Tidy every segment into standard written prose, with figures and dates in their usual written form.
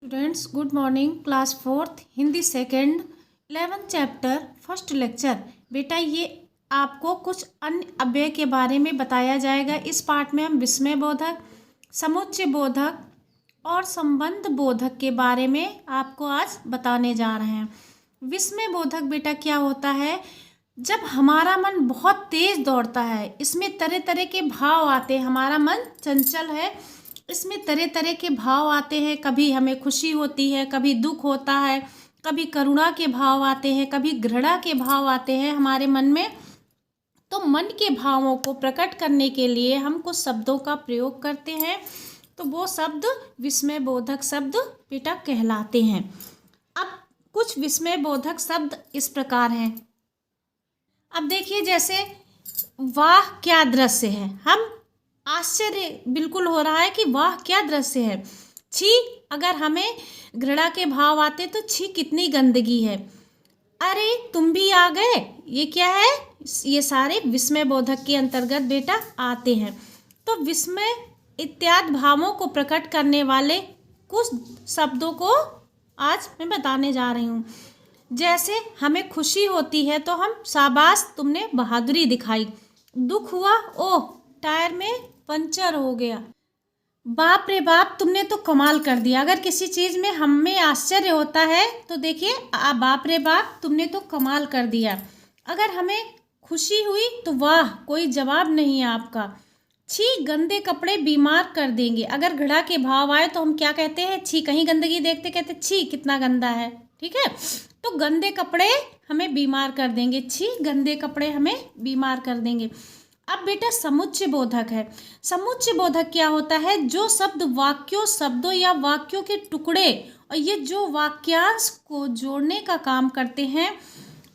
Students good morning. Class fourth Hindi second 11th chapter first lecture. बेटा ये आपको कुछ अन्य अव्यय के बारे में बताया जाएगा। इस पार्ट में हम विस्मय बोधक, समुच्चय बोधक और संबंध बोधक के बारे में आपको आज बताने जा रहे हैं। विस्मय बोधक बेटा क्या होता है? जब हमारा मन बहुत तेज दौड़ता है, इसमें तरह तरह के भाव आते हैं। हमारा मन चंचल है, इसमें तरह तरह के भाव आते हैं। कभी हमें खुशी होती है, कभी दुख होता है, कभी करुणा के भाव आते हैं, कभी घृणा के भाव आते हैं हमारे मन में। तो मन के भावों को प्रकट करने के लिए हम कुछ शब्दों का प्रयोग करते हैं, तो वो शब्द विस्मय बोधक शब्द बेटा कहलाते हैं। अब कुछ विस्मय बोधक शब्द इस प्रकार हैं। अब देखिए, जैसे वाह क्या दृश्य है, हम आश्चर्य बिल्कुल हो रहा है कि वाह क्या दृश्य है। छी, अगर हमें घृणा के भाव आते तो छी कितनी गंदगी है। अरे तुम भी आ गए, ये क्या है? ये सारे विस्मय बोधक के अंतर्गत बेटा आते हैं। तो विस्मय इत्यादि भावों को प्रकट करने वाले कुछ शब्दों को आज मैं बताने जा रही हूँ। जैसे हमें खुशी होती है तो हम शाबाश तुमने बहादुरी दिखाई। दुख हुआ, ओह टायर में पंचर हो गया। बाप रे बाप तुमने तो कमाल कर दिया। अगर किसी चीज़ में हमें आश्चर्य होता है तो देखिए बाप रे बाप तुमने तो कमाल कर दिया। अगर हमें खुशी हुई तो वाह कोई जवाब नहीं है आपका। छी गंदे कपड़े बीमार कर देंगे। अगर घृणा के भाव आए तो हम क्या कहते हैं? छी, कहीं गंदगी देखते कहते छी कितना गंदा है। ठीक है, तो गंदे कपड़े हमें बीमार कर देंगे। छी गंदे कपड़े हमें बीमार कर देंगे। अब बेटा समुच्चय बोधक है। समुच्चय बोधक क्या होता है? जो शब्द वाक्यों, शब्दों या वाक्यों के टुकड़े और ये जो वाक्यांश को जोड़ने का काम करते हैं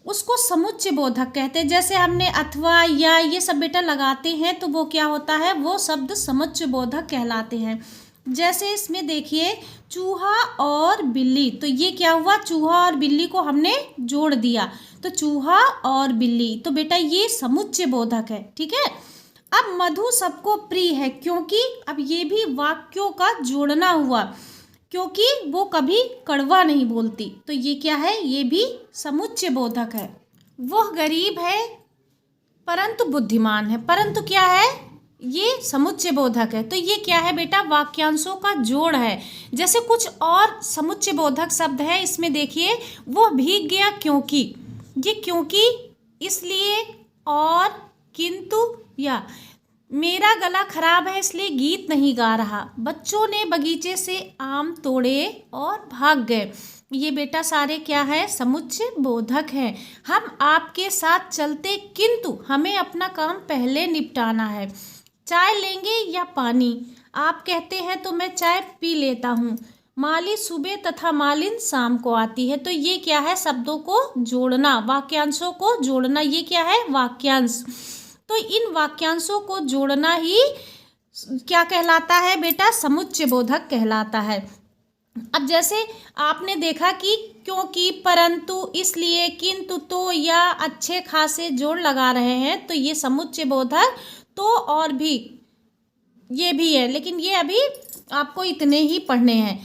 उसको समुच्चय बोधक कहते हैं। जैसे हमने अथवा या ये सब बेटा लगाते हैं तो वो क्या होता है? वो शब्द समुच्चय बोधक कहलाते हैं। जैसे इसमें देखिए चूहा और बिल्ली, तो ये क्या हुआ? चूहा और बिल्ली को हमने जोड़ दिया तो चूहा और बिल्ली, तो बेटा ये समुच्चय बोधक है। ठीक है। अब मधु सबको प्रिय है क्योंकि, अब ये भी वाक्यों का जोड़ना हुआ, क्योंकि वो कभी कड़वा नहीं बोलती, तो ये क्या है? ये भी समुच्चय बोधक है। वह गरीब है परंतु बुद्धिमान है, परंतु क्या है? ये समुच्चय बोधक है। तो ये क्या है बेटा? वाक्यांशों का जोड़ है। जैसे कुछ और समुच्चय बोधक शब्द है, इसमें देखिए वो भीग गया क्योंकि, ये क्योंकि इसलिए, और, किंतु, या मेरा गला खराब है इसलिए गीत नहीं गा रहा। बच्चों ने बगीचे से आम तोड़े और भाग गए। ये बेटा सारे क्या है? समुच्चय बोधक है। हम आपके साथ चलते किंतु हमें अपना काम पहले निपटाना है। चाय लेंगे या पानी? आप कहते हैं तो मैं चाय पी लेता हूँ। माली सुबह तथा मालिन शाम को आती है। तो ये क्या है? शब्दों को जोड़ना, वाक्यांशों को जोड़ना, ये क्या है? वाक्यांश। तो इन वाक्यांशों को जोड़ना ही क्या कहलाता है बेटा? समुच्चय बोधक कहलाता है। अब जैसे आपने देखा कि क्योंकि, परंतु, इसलिए, किंतु, तो या अच्छे खासे जोड़ लगा रहे हैं, तो ये समुच्चय बोधक। तो और भी ये भी है, लेकिन ये अभी आपको इतने ही पढ़ने हैं।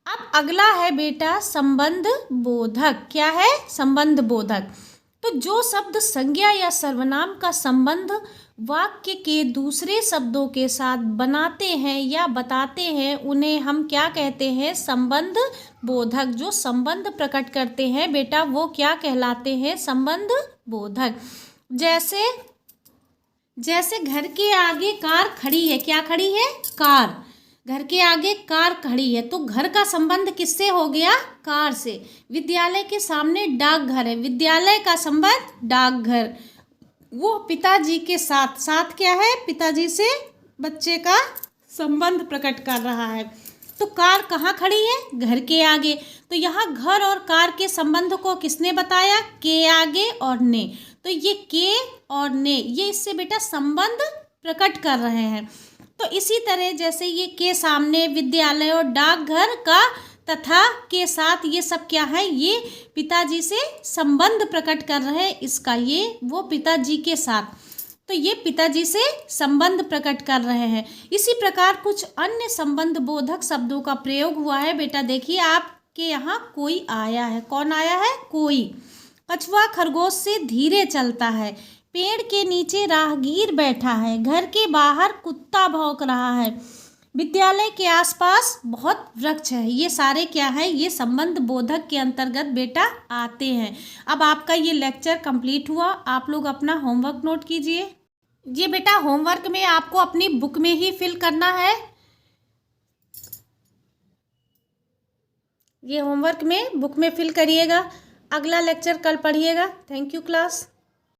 अब अगला है बेटा संबंध बोधक। क्या है? संबंध बोधक। तो जो शब्द संज्ञा या सर्वनाम का संबंध वाक्य के दूसरे शब्दों के साथ बनाते हैं या बताते हैं उन्हें हम क्या कहते हैं? संबंध बोधक। जो संबंध प्रकट करते हैं बेटा वो क्या कहलाते हैं? संबंध बोधक। जैसे घर के आगे कार खड़ी है। क्या खड़ी है? कार। घर के आगे कार खड़ी है, तो घर का संबंध किससे हो गया? कार से। विद्यालय के सामने डाकघर है। विद्यालय का संबंध डाकघर। वो पिताजी के साथ, साथ क्या है? पिताजी से बच्चे का संबंध प्रकट कर रहा है। तो कार कहाँ खड़ी है? घर के आगे। तो यहाँ घर और कार के संबंध को किसने बताया? के आगे और ने। तो ये के और ने, ये इससे बेटा संबंध प्रकट कर रहे हैं। तो इसी तरह जैसे ये के सामने, विद्यालय और डाकघर का तथा के साथ, ये सब क्या है? ये पिताजी से संबंध प्रकट कर रहे हैं इसका, ये वो पिताजी के साथ। तो ये पिताजी से संबंध प्रकट कर रहे हैं। इसी प्रकार कुछ अन्य संबंध बोधक शब्दों का प्रयोग हुआ है। बेटा देखिए, आपके यहाँ कोई आया है। कौन आया है? कोई। कछुआ खरगोश से धीरे चलता है। पेड़ के नीचे राहगीर बैठा है। घर के बाहर कुत्ता भौंक रहा है। विद्यालय के आसपास बहुत वृक्ष है। ये सारे क्या है? ये संबंध बोधक के अंतर्गत बेटा आते हैं। अब आपका ये लेक्चर कंप्लीट हुआ। आप लोग अपना होमवर्क नोट कीजिए। ये बेटा होमवर्क में आपको अपनी बुक में ही फिल करना है। ये होमवर्क में बुक में फिल करिएगा। अगला लेक्चर कल पढ़िएगा। Thank you class.